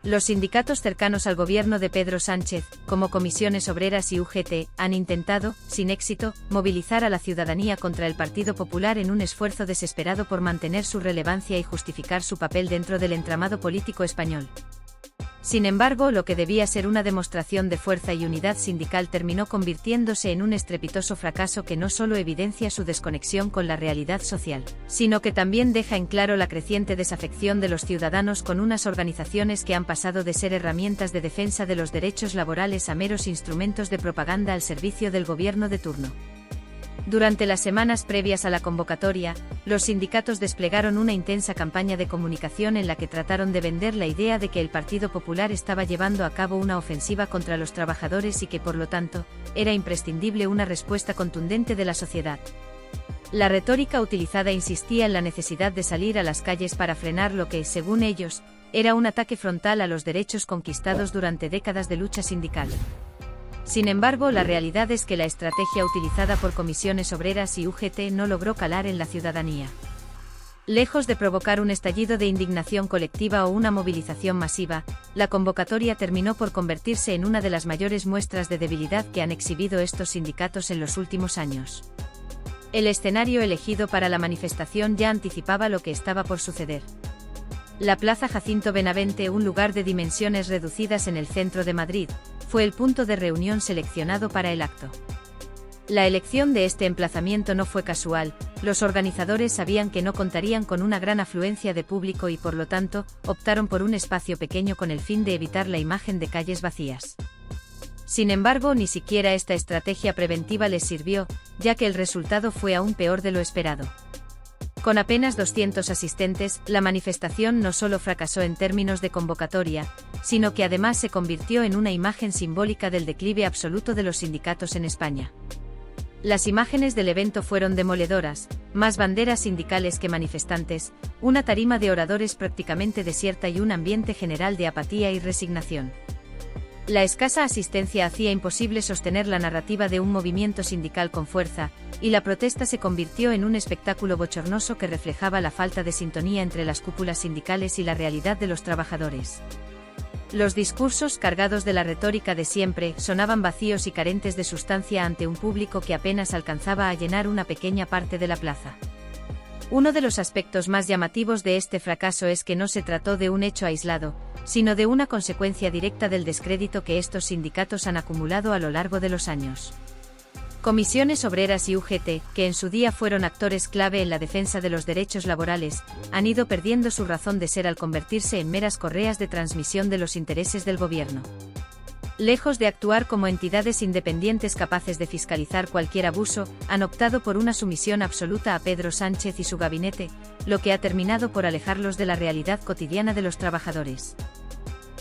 Los sindicatos cercanos al gobierno de Pedro Sánchez, como Comisiones Obreras y UGT, han intentado, sin éxito, movilizar a la ciudadanía contra el Partido Popular en un esfuerzo desesperado por mantener su relevancia y justificar su papel dentro del entramado político español. Sin embargo, lo que debía ser una demostración de fuerza y unidad sindical terminó convirtiéndose en un estrepitoso fracaso que no solo evidencia su desconexión con la realidad social, sino que también deja en claro la creciente desafección de los ciudadanos con unas organizaciones que han pasado de ser herramientas de defensa de los derechos laborales a meros instrumentos de propaganda al servicio del gobierno de turno. Durante las semanas previas a la convocatoria, los sindicatos desplegaron una intensa campaña de comunicación en la que trataron de vender la idea de que el Partido Popular estaba llevando a cabo una ofensiva contra los trabajadores y que, por lo tanto, era imprescindible una respuesta contundente de la sociedad. La retórica utilizada insistía en la necesidad de salir a las calles para frenar lo que, según ellos, era un ataque frontal a los derechos conquistados durante décadas de lucha sindical. Sin embargo, la realidad es que la estrategia utilizada por Comisiones Obreras y UGT no logró calar en la ciudadanía. Lejos de provocar un estallido de indignación colectiva o una movilización masiva, la convocatoria terminó por convertirse en una de las mayores muestras de debilidad que han exhibido estos sindicatos en los últimos años. El escenario elegido para la manifestación ya anticipaba lo que estaba por suceder. La Plaza Jacinto Benavente, un lugar de dimensiones reducidas en el centro de Madrid, fue el punto de reunión seleccionado para el acto. La elección de este emplazamiento no fue casual, los organizadores sabían que no contarían con una gran afluencia de público y por lo tanto, optaron por un espacio pequeño con el fin de evitar la imagen de calles vacías. Sin embargo, ni siquiera esta estrategia preventiva les sirvió, ya que el resultado fue aún peor de lo esperado. Con apenas 200 asistentes, la manifestación no solo fracasó en términos de convocatoria, sino que además se convirtió en una imagen simbólica del declive absoluto de los sindicatos en España. Las imágenes del evento fueron demoledoras, más banderas sindicales que manifestantes, una tarima de oradores prácticamente desierta y un ambiente general de apatía y resignación. La escasa asistencia hacía imposible sostener la narrativa de un movimiento sindical con fuerza, y la protesta se convirtió en un espectáculo bochornoso que reflejaba la falta de sintonía entre las cúpulas sindicales y la realidad de los trabajadores. Los discursos, cargados de la retórica de siempre, sonaban vacíos y carentes de sustancia ante un público que apenas alcanzaba a llenar una pequeña parte de la plaza. Uno de los aspectos más llamativos de este fracaso es que no se trató de un hecho aislado, sino de una consecuencia directa del descrédito que estos sindicatos han acumulado a lo largo de los años. Comisiones Obreras y UGT, que en su día fueron actores clave en la defensa de los derechos laborales, han ido perdiendo su razón de ser al convertirse en meras correas de transmisión de los intereses del gobierno. Lejos de actuar como entidades independientes capaces de fiscalizar cualquier abuso, han optado por una sumisión absoluta a Pedro Sánchez y su gabinete, lo que ha terminado por alejarlos de la realidad cotidiana de los trabajadores.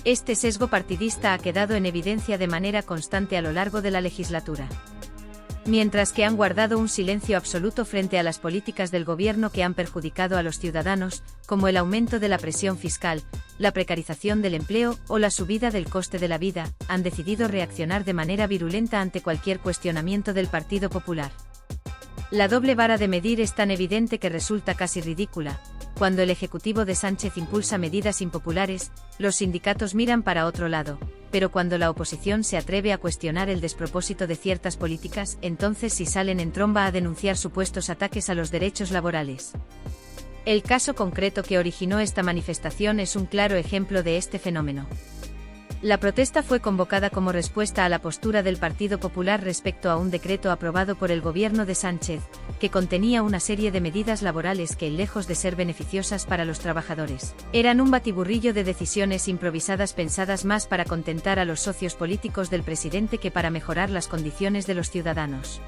Este sesgo partidista ha quedado en evidencia de manera constante a lo largo de la legislatura. Mientras que han guardado un silencio absoluto frente a las políticas del gobierno que han perjudicado a los ciudadanos, como el aumento de la presión fiscal, la precarización del empleo o la subida del coste de la vida, han decidido reaccionar de manera virulenta ante cualquier cuestionamiento del Partido Popular. La doble vara de medir es tan evidente que resulta casi ridícula. Cuando el Ejecutivo de Sánchez impulsa medidas impopulares, los sindicatos miran para otro lado, pero cuando la oposición se atreve a cuestionar el despropósito de ciertas políticas, entonces sí salen en tromba a denunciar supuestos ataques a los derechos laborales. El caso concreto que originó esta manifestación es un claro ejemplo de este fenómeno. La protesta fue convocada como respuesta a la postura del Partido Popular respecto a un decreto aprobado por el gobierno de Sánchez, que contenía una serie de medidas laborales que, lejos de ser beneficiosas para los trabajadores, eran un batiburrillo de decisiones improvisadas pensadas más para contentar a los socios políticos del presidente que para mejorar las condiciones de los ciudadanos.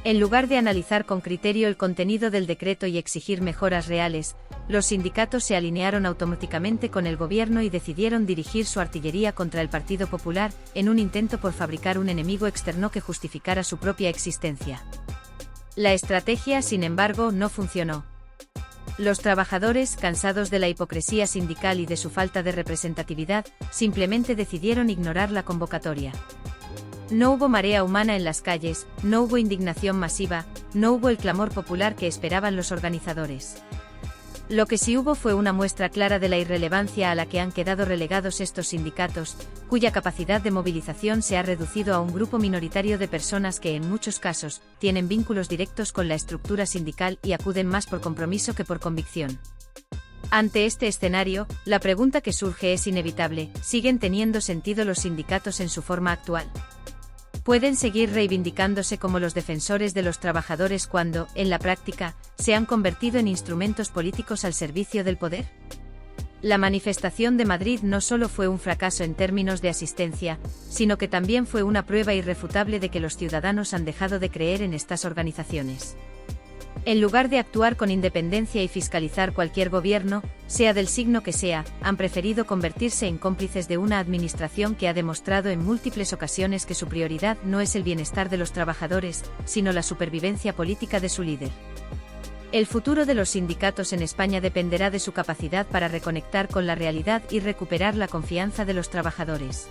En lugar de analizar con criterio el contenido del decreto y exigir mejoras reales, los sindicatos se alinearon automáticamente con el gobierno y decidieron dirigir su artillería contra el Partido Popular, en un intento por fabricar un enemigo externo que justificara su propia existencia. La estrategia, sin embargo, no funcionó. Los trabajadores, cansados de la hipocresía sindical y de su falta de representatividad, simplemente decidieron ignorar la convocatoria. No hubo marea humana en las calles, no hubo indignación masiva, no hubo el clamor popular que esperaban los organizadores. Lo que sí hubo fue una muestra clara de la irrelevancia a la que han quedado relegados estos sindicatos, cuya capacidad de movilización se ha reducido a un grupo minoritario de personas que en muchos casos tienen vínculos directos con la estructura sindical y acuden más por compromiso que por convicción. Ante este escenario, la pregunta que surge es inevitable: ¿siguen teniendo sentido los sindicatos en su forma actual? ¿Pueden seguir reivindicándose como los defensores de los trabajadores cuando, en la práctica, se han convertido en instrumentos políticos al servicio del poder? La manifestación de Madrid no solo fue un fracaso en términos de asistencia, sino que también fue una prueba irrefutable de que los ciudadanos han dejado de creer en estas organizaciones. En lugar de actuar con independencia y fiscalizar cualquier gobierno, sea del signo que sea, han preferido convertirse en cómplices de una administración que ha demostrado en múltiples ocasiones que su prioridad no es el bienestar de los trabajadores, sino la supervivencia política de su líder. El futuro de los sindicatos en España dependerá de su capacidad para reconectar con la realidad y recuperar la confianza de los trabajadores.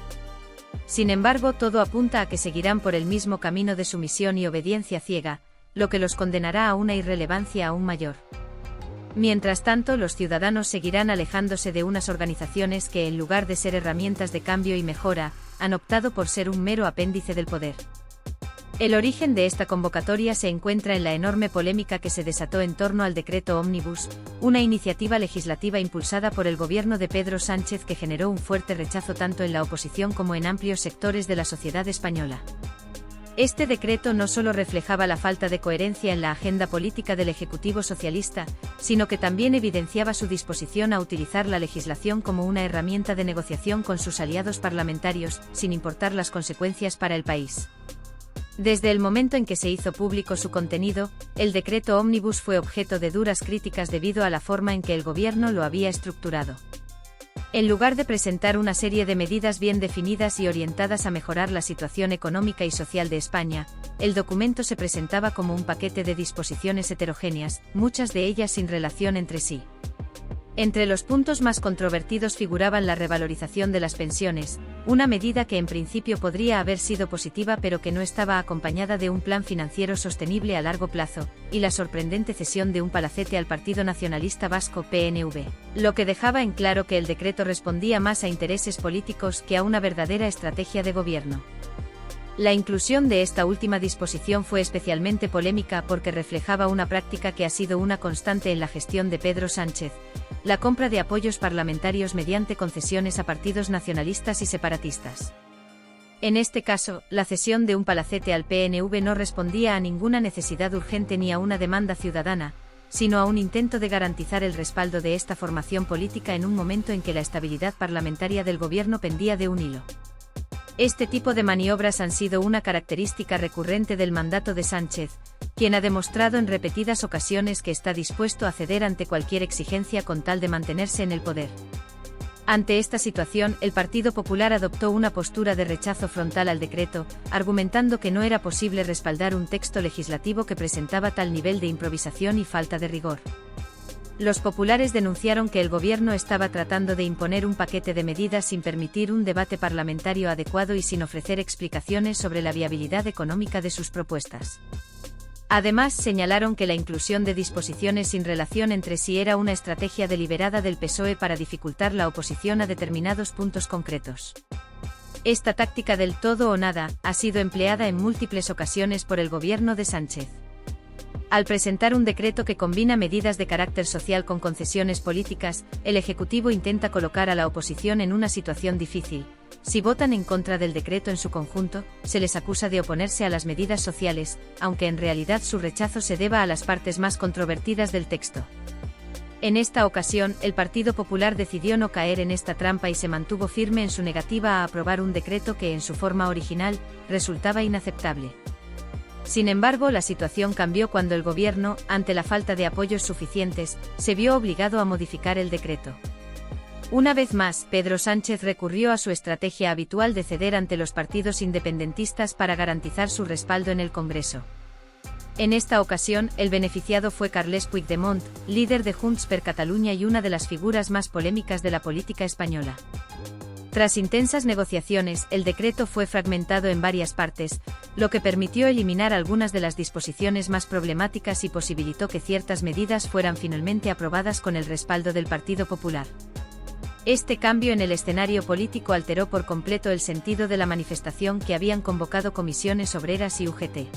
Sin embargo, todo apunta a que seguirán por el mismo camino de sumisión y obediencia ciega, lo que los condenará a una irrelevancia aún mayor. Mientras tanto, los ciudadanos seguirán alejándose de unas organizaciones que, en lugar de ser herramientas de cambio y mejora, han optado por ser un mero apéndice del poder. El origen de esta convocatoria se encuentra en la enorme polémica que se desató en torno al decreto Ómnibus, una iniciativa legislativa impulsada por el gobierno de Pedro Sánchez que generó un fuerte rechazo tanto en la oposición como en amplios sectores de la sociedad española. Este decreto no solo reflejaba la falta de coherencia en la agenda política del Ejecutivo socialista, sino que también evidenciaba su disposición a utilizar la legislación como una herramienta de negociación con sus aliados parlamentarios, sin importar las consecuencias para el país. Desde el momento en que se hizo público su contenido, el decreto Ómnibus fue objeto de duras críticas debido a la forma en que el gobierno lo había estructurado. En lugar de presentar una serie de medidas bien definidas y orientadas a mejorar la situación económica y social de España, el documento se presentaba como un paquete de disposiciones heterogéneas, muchas de ellas sin relación entre sí. Entre los puntos más controvertidos figuraban la revalorización de las pensiones, una medida que en principio podría haber sido positiva pero que no estaba acompañada de un plan financiero sostenible a largo plazo, y la sorprendente cesión de un palacete al Partido Nacionalista Vasco (PNV), lo que dejaba en claro que el decreto respondía más a intereses políticos que a una verdadera estrategia de gobierno. La inclusión de esta última disposición fue especialmente polémica porque reflejaba una práctica que ha sido una constante en la gestión de Pedro Sánchez: la compra de apoyos parlamentarios mediante concesiones a partidos nacionalistas y separatistas. En este caso, la cesión de un palacete al PNV no respondía a ninguna necesidad urgente ni a una demanda ciudadana, sino a un intento de garantizar el respaldo de esta formación política en un momento en que la estabilidad parlamentaria del gobierno pendía de un hilo. Este tipo de maniobras han sido una característica recurrente del mandato de Sánchez, quien ha demostrado en repetidas ocasiones que está dispuesto a ceder ante cualquier exigencia con tal de mantenerse en el poder. Ante esta situación, el Partido Popular adoptó una postura de rechazo frontal al decreto, argumentando que no era posible respaldar un texto legislativo que presentaba tal nivel de improvisación y falta de rigor. Los populares denunciaron que el gobierno estaba tratando de imponer un paquete de medidas sin permitir un debate parlamentario adecuado y sin ofrecer explicaciones sobre la viabilidad económica de sus propuestas. Además, señalaron que la inclusión de disposiciones sin relación entre sí era una estrategia deliberada del PSOE para dificultar la oposición a determinados puntos concretos. Esta táctica del todo o nada ha sido empleada en múltiples ocasiones por el gobierno de Sánchez. Al presentar un decreto que combina medidas de carácter social con concesiones políticas, el Ejecutivo intenta colocar a la oposición en una situación difícil. Si votan en contra del decreto en su conjunto, se les acusa de oponerse a las medidas sociales, aunque en realidad su rechazo se deba a las partes más controvertidas del texto. En esta ocasión, el Partido Popular decidió no caer en esta trampa y se mantuvo firme en su negativa a aprobar un decreto que en su forma original resultaba inaceptable. Sin embargo, la situación cambió cuando el gobierno, ante la falta de apoyos suficientes, se vio obligado a modificar el decreto. Una vez más, Pedro Sánchez recurrió a su estrategia habitual de ceder ante los partidos independentistas para garantizar su respaldo en el Congreso. En esta ocasión, el beneficiado fue Carles Puigdemont, líder de Junts per Catalunya y una de las figuras más polémicas de la política española. Tras intensas negociaciones, el decreto fue fragmentado en varias partes, lo que permitió eliminar algunas de las disposiciones más problemáticas y posibilitó que ciertas medidas fueran finalmente aprobadas con el respaldo del Partido Popular. Este cambio en el escenario político alteró por completo el sentido de la manifestación que habían convocado comisiones obreras y UGT.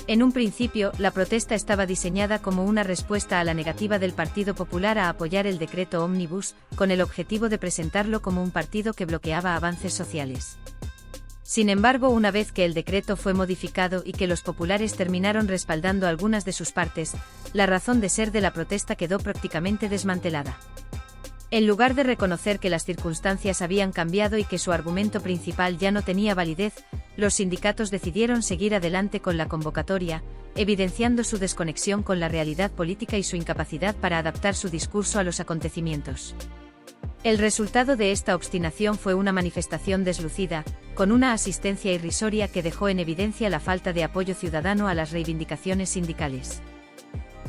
En un principio, la protesta estaba diseñada como una respuesta a la negativa del Partido Popular a apoyar el decreto Ómnibus, con el objetivo de presentarlo como un partido que bloqueaba avances sociales. Sin embargo, una vez que el decreto fue modificado y que los populares terminaron respaldando algunas de sus partes, la razón de ser de la protesta quedó prácticamente desmantelada. En lugar de reconocer que las circunstancias habían cambiado y que su argumento principal ya no tenía validez, los sindicatos decidieron seguir adelante con la convocatoria, evidenciando su desconexión con la realidad política y su incapacidad para adaptar su discurso a los acontecimientos. El resultado de esta obstinación fue una manifestación deslucida, con una asistencia irrisoria que dejó en evidencia la falta de apoyo ciudadano a las reivindicaciones sindicales.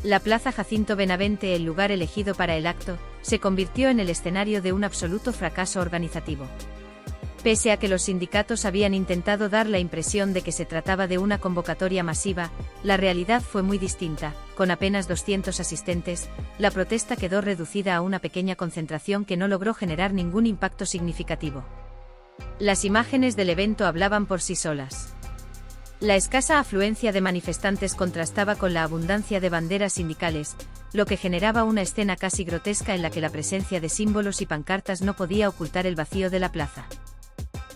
La Plaza Jacinto Benavente, el lugar elegido para el acto, se convirtió en el escenario de un absoluto fracaso organizativo. Pese a que los sindicatos habían intentado dar la impresión de que se trataba de una convocatoria masiva, la realidad fue muy distinta. Con apenas 200 asistentes, la protesta quedó reducida a una pequeña concentración que no logró generar ningún impacto significativo. Las imágenes del evento hablaban por sí solas. La escasa afluencia de manifestantes contrastaba con la abundancia de banderas sindicales, lo que generaba una escena casi grotesca en la que la presencia de símbolos y pancartas no podía ocultar el vacío de la plaza.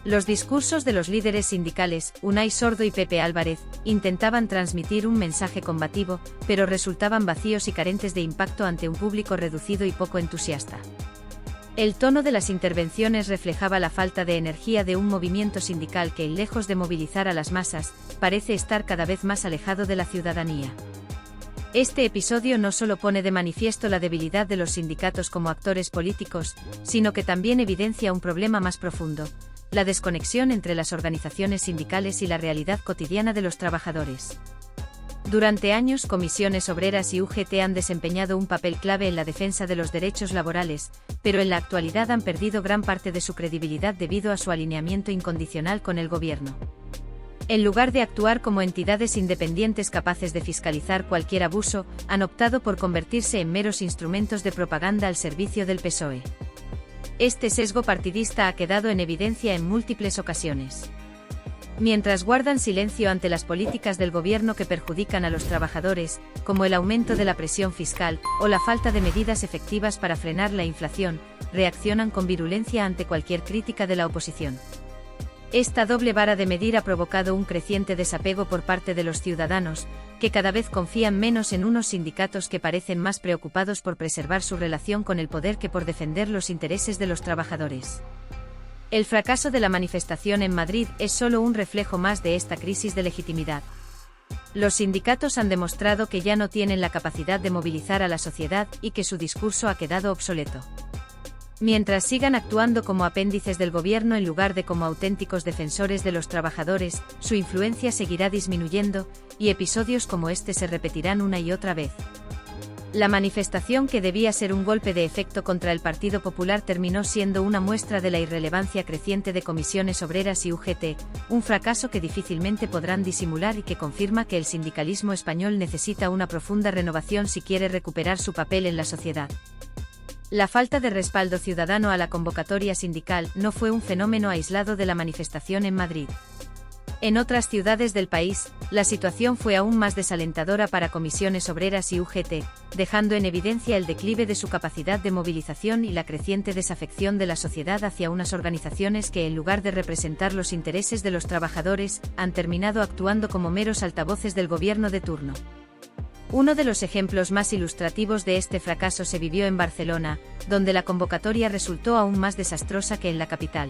Los discursos de los líderes sindicales, Unai Sordo y Pepe Álvarez, intentaban transmitir un mensaje combativo, pero resultaban vacíos y carentes de impacto ante un público reducido y poco entusiasta. El tono de las intervenciones reflejaba la falta de energía de un movimiento sindical que, lejos de movilizar a las masas, parece estar cada vez más alejado de la ciudadanía. Este episodio no solo pone de manifiesto la debilidad de los sindicatos como actores políticos, sino que también evidencia un problema más profundo: la desconexión entre las organizaciones sindicales y la realidad cotidiana de los trabajadores. Durante años, comisiones obreras y UGT han desempeñado un papel clave en la defensa de los derechos laborales, pero en la actualidad han perdido gran parte de su credibilidad debido a su alineamiento incondicional con el gobierno. En lugar de actuar como entidades independientes capaces de fiscalizar cualquier abuso, han optado por convertirse en meros instrumentos de propaganda al servicio del PSOE. Este sesgo partidista ha quedado en evidencia en múltiples ocasiones. Mientras guardan silencio ante las políticas del gobierno que perjudican a los trabajadores, como el aumento de la presión fiscal o la falta de medidas efectivas para frenar la inflación, reaccionan con virulencia ante cualquier crítica de la oposición. Esta doble vara de medir ha provocado un creciente desapego por parte de los ciudadanos, que cada vez confían menos en unos sindicatos que parecen más preocupados por preservar su relación con el poder que por defender los intereses de los trabajadores. El fracaso de la manifestación en Madrid es solo un reflejo más de esta crisis de legitimidad. Los sindicatos han demostrado que ya no tienen la capacidad de movilizar a la sociedad y que su discurso ha quedado obsoleto. Mientras sigan actuando como apéndices del gobierno en lugar de como auténticos defensores de los trabajadores, su influencia seguirá disminuyendo, y episodios como este se repetirán una y otra vez. La manifestación, que debía ser un golpe de efecto contra el Partido Popular, terminó siendo una muestra de la irrelevancia creciente de comisiones obreras y UGT, un fracaso que difícilmente podrán disimular y que confirma que el sindicalismo español necesita una profunda renovación si quiere recuperar su papel en la sociedad. La falta de respaldo ciudadano a la convocatoria sindical no fue un fenómeno aislado de la manifestación en Madrid. En otras ciudades del país, la situación fue aún más desalentadora para comisiones obreras y UGT, dejando en evidencia el declive de su capacidad de movilización y la creciente desafección de la sociedad hacia unas organizaciones que, en lugar de representar los intereses de los trabajadores, han terminado actuando como meros altavoces del gobierno de turno. Uno de los ejemplos más ilustrativos de este fracaso se vivió en Barcelona, donde la convocatoria resultó aún más desastrosa que en la capital.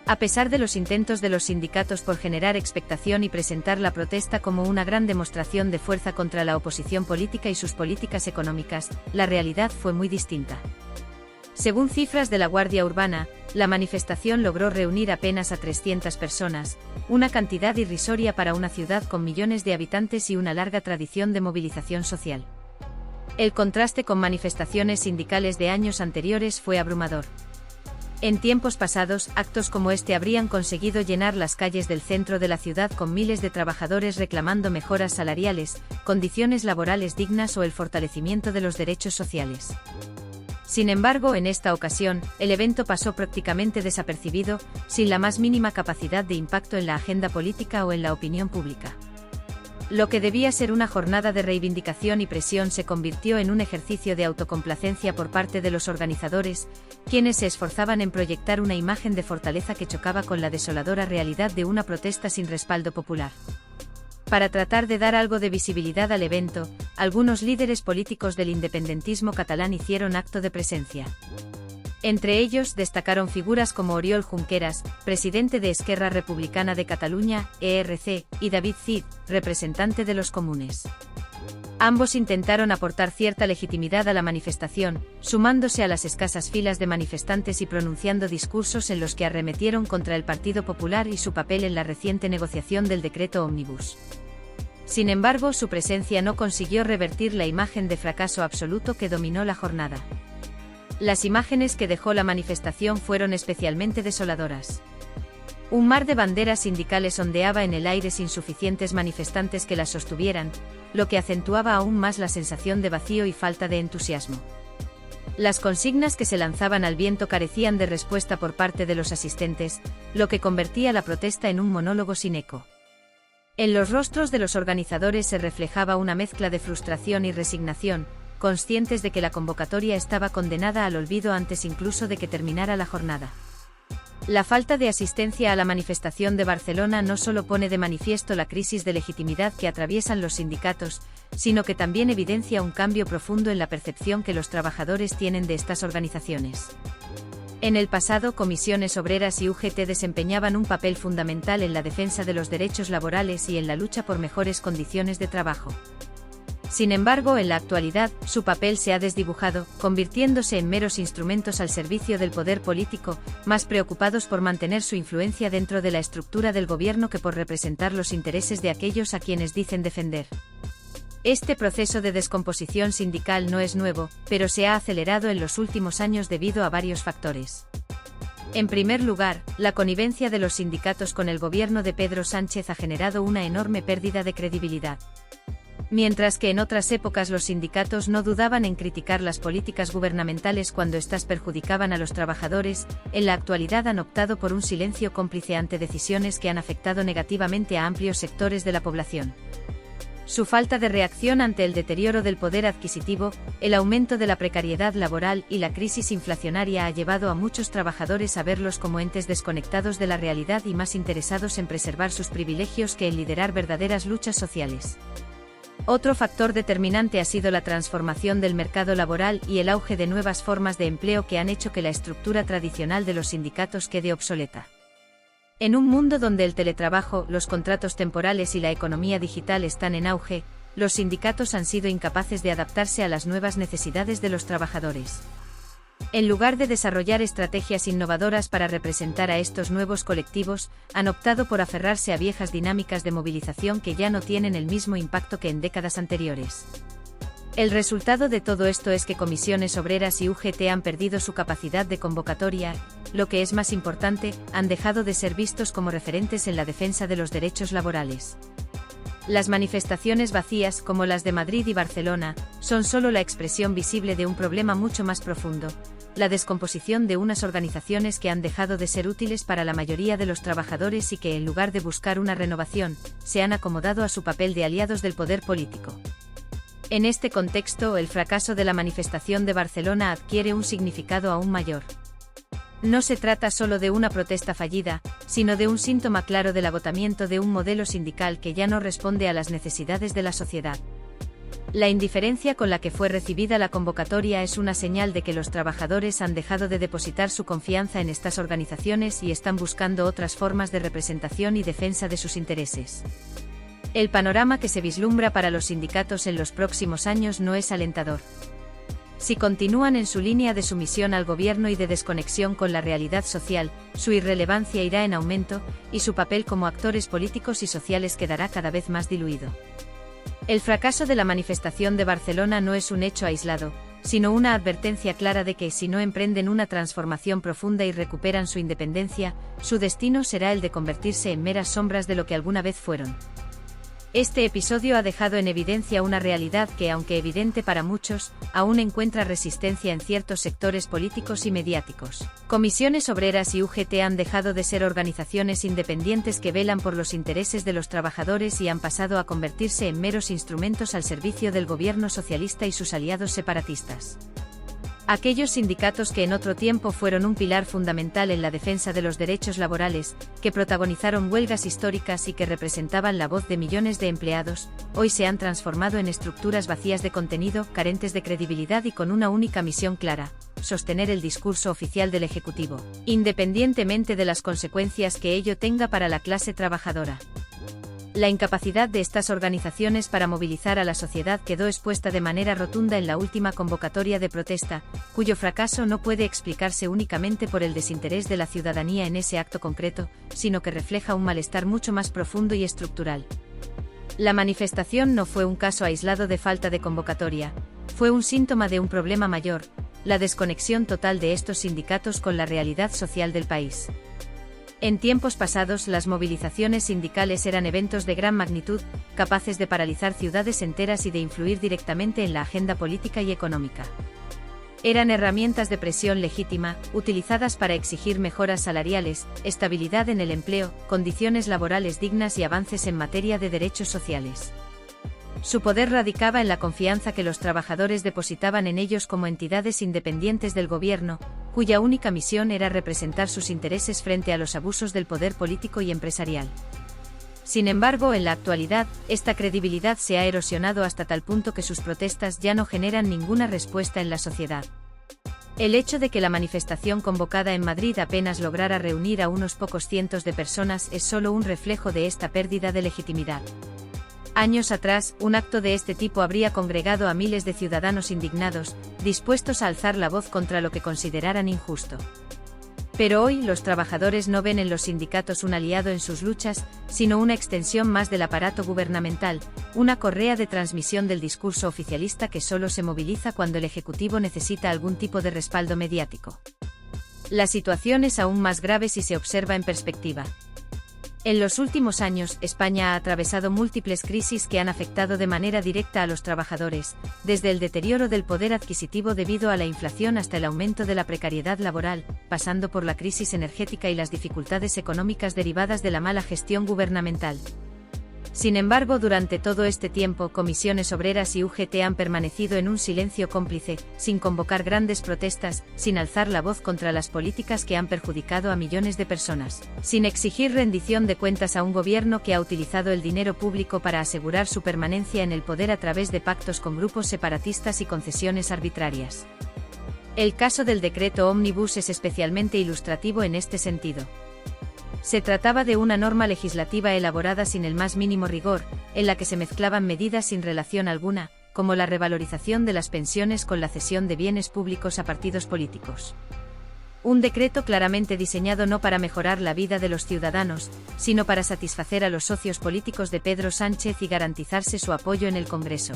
A pesar de los intentos de los sindicatos por generar expectación y presentar la protesta como una gran demostración de fuerza contra la oposición política y sus políticas económicas, la realidad fue muy distinta. Según cifras de la Guardia Urbana, la manifestación logró reunir apenas a 300 personas, una cantidad irrisoria para una ciudad con millones de habitantes y una larga tradición de movilización social. El contraste con manifestaciones sindicales de años anteriores fue abrumador. En tiempos pasados, actos como este habrían conseguido llenar las calles del centro de la ciudad con miles de trabajadores reclamando mejoras salariales, condiciones laborales dignas o el fortalecimiento de los derechos sociales. Sin embargo, en esta ocasión, el evento pasó prácticamente desapercibido, sin la más mínima capacidad de impacto en la agenda política o en la opinión pública. Lo que debía ser una jornada de reivindicación y presión se convirtió en un ejercicio de autocomplacencia por parte de los organizadores, quienes se esforzaban en proyectar una imagen de fortaleza que chocaba con la desoladora realidad de una protesta sin respaldo popular. Para tratar de dar algo de visibilidad al evento, algunos líderes políticos del independentismo catalán hicieron acto de presencia. Entre ellos destacaron figuras como Oriol Junqueras, presidente de Esquerra Republicana de Cataluña, ERC, y David Cid, representante de los comunes. Ambos intentaron aportar cierta legitimidad a la manifestación, sumándose a las escasas filas de manifestantes y pronunciando discursos en los que arremetieron contra el Partido Popular y su papel en la reciente negociación del decreto Ómnibus. Sin embargo, su presencia no consiguió revertir la imagen de fracaso absoluto que dominó la jornada. Las imágenes que dejó la manifestación fueron especialmente desoladoras. Un mar de banderas sindicales ondeaba en el aire sin suficientes manifestantes que las sostuvieran, lo que acentuaba aún más la sensación de vacío y falta de entusiasmo. Las consignas que se lanzaban al viento carecían de respuesta por parte de los asistentes, lo que convertía la protesta en un monólogo sin eco. En los rostros de los organizadores se reflejaba una mezcla de frustración y resignación, conscientes de que la convocatoria estaba condenada al olvido antes incluso de que terminara la jornada. La falta de asistencia a la manifestación de Barcelona no solo pone de manifiesto la crisis de legitimidad que atraviesan los sindicatos, sino que también evidencia un cambio profundo en la percepción que los trabajadores tienen de estas organizaciones. En el pasado, comisiones obreras y UGT desempeñaban un papel fundamental en la defensa de los derechos laborales y en la lucha por mejores condiciones de trabajo. Sin embargo, en la actualidad, su papel se ha desdibujado, convirtiéndose en meros instrumentos al servicio del poder político, más preocupados por mantener su influencia dentro de la estructura del gobierno que por representar los intereses de aquellos a quienes dicen defender. Este proceso de descomposición sindical no es nuevo, pero se ha acelerado en los últimos años debido a varios factores. En primer lugar, la connivencia de los sindicatos con el gobierno de Pedro Sánchez ha generado una enorme pérdida de credibilidad. Mientras que en otras épocas los sindicatos no dudaban en criticar las políticas gubernamentales cuando éstas perjudicaban a los trabajadores, en la actualidad han optado por un silencio cómplice ante decisiones que han afectado negativamente a amplios sectores de la población. Su falta de reacción ante el deterioro del poder adquisitivo, el aumento de la precariedad laboral y la crisis inflacionaria ha llevado a muchos trabajadores a verlos como entes desconectados de la realidad y más interesados en preservar sus privilegios que en liderar verdaderas luchas sociales. Otro factor determinante ha sido la transformación del mercado laboral y el auge de nuevas formas de empleo que han hecho que la estructura tradicional de los sindicatos quede obsoleta. En un mundo donde el teletrabajo, los contratos temporales y la economía digital están en auge, los sindicatos han sido incapaces de adaptarse a las nuevas necesidades de los trabajadores. En lugar de desarrollar estrategias innovadoras para representar a estos nuevos colectivos, han optado por aferrarse a viejas dinámicas de movilización que ya no tienen el mismo impacto que en décadas anteriores. El resultado de todo esto es que comisiones obreras y UGT han perdido su capacidad de convocatoria, lo que es más importante, han dejado de ser vistos como referentes en la defensa de los derechos laborales. Las manifestaciones vacías, como las de Madrid y Barcelona, son solo la expresión visible de un problema mucho más profundo: la descomposición de unas organizaciones que han dejado de ser útiles para la mayoría de los trabajadores y que, en lugar de buscar una renovación, se han acomodado a su papel de aliados del poder político. En este contexto, el fracaso de la manifestación de Barcelona adquiere un significado aún mayor. No se trata solo de una protesta fallida, sino de un síntoma claro del agotamiento de un modelo sindical que ya no responde a las necesidades de la sociedad. La indiferencia con la que fue recibida la convocatoria es una señal de que los trabajadores han dejado de depositar su confianza en estas organizaciones y están buscando otras formas de representación y defensa de sus intereses. El panorama que se vislumbra para los sindicatos en los próximos años no es alentador. Si continúan en su línea de sumisión al gobierno y de desconexión con la realidad social, su irrelevancia irá en aumento, y su papel como actores políticos y sociales quedará cada vez más diluido. El fracaso de la manifestación de Barcelona no es un hecho aislado, sino una advertencia clara de que si no emprenden una transformación profunda y recuperan su independencia, su destino será el de convertirse en meras sombras de lo que alguna vez fueron. Este episodio ha dejado en evidencia una realidad que, aunque evidente para muchos, aún encuentra resistencia en ciertos sectores políticos y mediáticos. Comisiones Obreras y UGT han dejado de ser organizaciones independientes que velan por los intereses de los trabajadores y han pasado a convertirse en meros instrumentos al servicio del gobierno socialista y sus aliados separatistas. Aquellos sindicatos que en otro tiempo fueron un pilar fundamental en la defensa de los derechos laborales, que protagonizaron huelgas históricas y que representaban la voz de millones de empleados, hoy se han transformado en estructuras vacías de contenido, carentes de credibilidad y con una única misión clara: sostener el discurso oficial del Ejecutivo, independientemente de las consecuencias que ello tenga para la clase trabajadora. La incapacidad de estas organizaciones para movilizar a la sociedad quedó expuesta de manera rotunda en la última convocatoria de protesta, cuyo fracaso no puede explicarse únicamente por el desinterés de la ciudadanía en ese acto concreto, sino que refleja un malestar mucho más profundo y estructural. La manifestación no fue un caso aislado de falta de convocatoria, fue un síntoma de un problema mayor: la desconexión total de estos sindicatos con la realidad social del país. En tiempos pasados, las movilizaciones sindicales eran eventos de gran magnitud, capaces de paralizar ciudades enteras y de influir directamente en la agenda política y económica. Eran herramientas de presión legítima, utilizadas para exigir mejoras salariales, estabilidad en el empleo, condiciones laborales dignas y avances en materia de derechos sociales. Su poder radicaba en la confianza que los trabajadores depositaban en ellos como entidades independientes del gobierno, cuya única misión era representar sus intereses frente a los abusos del poder político y empresarial. Sin embargo, en la actualidad, esta credibilidad se ha erosionado hasta tal punto que sus protestas ya no generan ninguna respuesta en la sociedad. El hecho de que la manifestación convocada en Madrid apenas lograra reunir a unos pocos cientos de personas es solo un reflejo de esta pérdida de legitimidad. Años atrás, un acto de este tipo habría congregado a miles de ciudadanos indignados, dispuestos a alzar la voz contra lo que consideraran injusto. Pero hoy los trabajadores no ven en los sindicatos un aliado en sus luchas, sino una extensión más del aparato gubernamental, una correa de transmisión del discurso oficialista que solo se moviliza cuando el Ejecutivo necesita algún tipo de respaldo mediático. La situación es aún más grave si se observa en perspectiva. En los últimos años, España ha atravesado múltiples crisis que han afectado de manera directa a los trabajadores, desde el deterioro del poder adquisitivo debido a la inflación hasta el aumento de la precariedad laboral, pasando por la crisis energética y las dificultades económicas derivadas de la mala gestión gubernamental. Sin embargo, durante todo este tiempo, Comisiones Obreras y UGT han permanecido en un silencio cómplice, sin convocar grandes protestas, sin alzar la voz contra las políticas que han perjudicado a millones de personas, sin exigir rendición de cuentas a un gobierno que ha utilizado el dinero público para asegurar su permanencia en el poder a través de pactos con grupos separatistas y concesiones arbitrarias. El caso del decreto Ómnibus es especialmente ilustrativo en este sentido. Se trataba de una norma legislativa elaborada sin el más mínimo rigor, en la que se mezclaban medidas sin relación alguna, como la revalorización de las pensiones con la cesión de bienes públicos a partidos políticos. Un decreto claramente diseñado no para mejorar la vida de los ciudadanos, sino para satisfacer a los socios políticos de Pedro Sánchez y garantizarse su apoyo en el Congreso.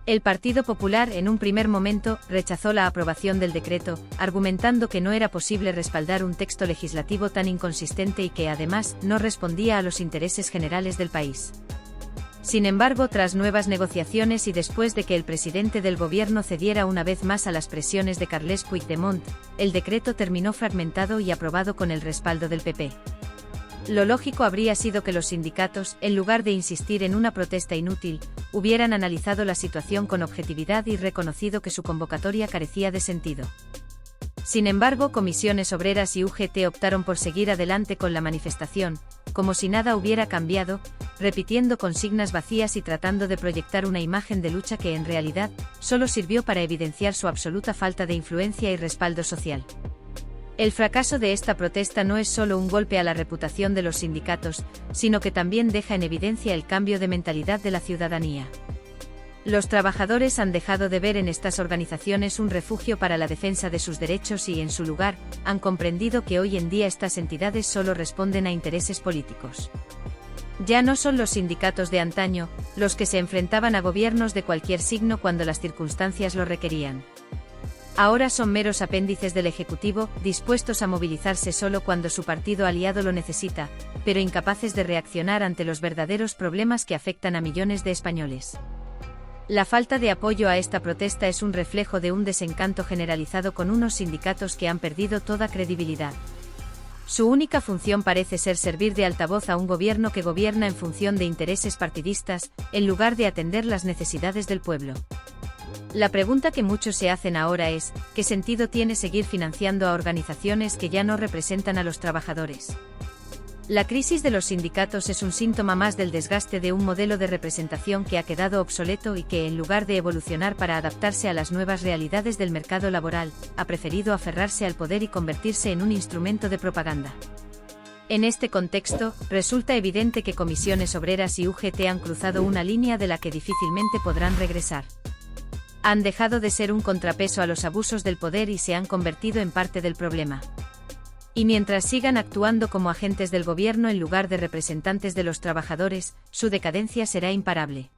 El Partido Popular, en un primer momento, rechazó la aprobación del decreto, argumentando que no era posible respaldar un texto legislativo tan inconsistente y que, además, no respondía a los intereses generales del país. Sin embargo, tras nuevas negociaciones y después de que el presidente del gobierno cediera una vez más a las presiones de Carles Puigdemont, el decreto terminó fragmentado y aprobado con el respaldo del PP. Lo lógico habría sido que los sindicatos, en lugar de insistir en una protesta inútil, hubieran analizado la situación con objetividad y reconocido que su convocatoria carecía de sentido. Sin embargo, Comisiones Obreras y UGT optaron por seguir adelante con la manifestación, como si nada hubiera cambiado, repitiendo consignas vacías y tratando de proyectar una imagen de lucha que en realidad solo sirvió para evidenciar su absoluta falta de influencia y respaldo social. El fracaso de esta protesta no es solo un golpe a la reputación de los sindicatos, sino que también deja en evidencia el cambio de mentalidad de la ciudadanía. Los trabajadores han dejado de ver en estas organizaciones un refugio para la defensa de sus derechos y, en su lugar, han comprendido que hoy en día estas entidades solo responden a intereses políticos. Ya no son los sindicatos de antaño los que se enfrentaban a gobiernos de cualquier signo cuando las circunstancias lo requerían. Ahora son meros apéndices del Ejecutivo, dispuestos a movilizarse solo cuando su partido aliado lo necesita, pero incapaces de reaccionar ante los verdaderos problemas que afectan a millones de españoles. La falta de apoyo a esta protesta es un reflejo de un desencanto generalizado con unos sindicatos que han perdido toda credibilidad. Su única función parece ser servir de altavoz a un gobierno que gobierna en función de intereses partidistas, en lugar de atender las necesidades del pueblo. La pregunta que muchos se hacen ahora es, ¿qué sentido tiene seguir financiando a organizaciones que ya no representan a los trabajadores? La crisis de los sindicatos es un síntoma más del desgaste de un modelo de representación que ha quedado obsoleto y que, en lugar de evolucionar para adaptarse a las nuevas realidades del mercado laboral, ha preferido aferrarse al poder y convertirse en un instrumento de propaganda. En este contexto, resulta evidente que Comisiones Obreras y UGT han cruzado una línea de la que difícilmente podrán regresar. Han dejado de ser un contrapeso a los abusos del poder y se han convertido en parte del problema. Y mientras sigan actuando como agentes del gobierno en lugar de representantes de los trabajadores, su decadencia será imparable.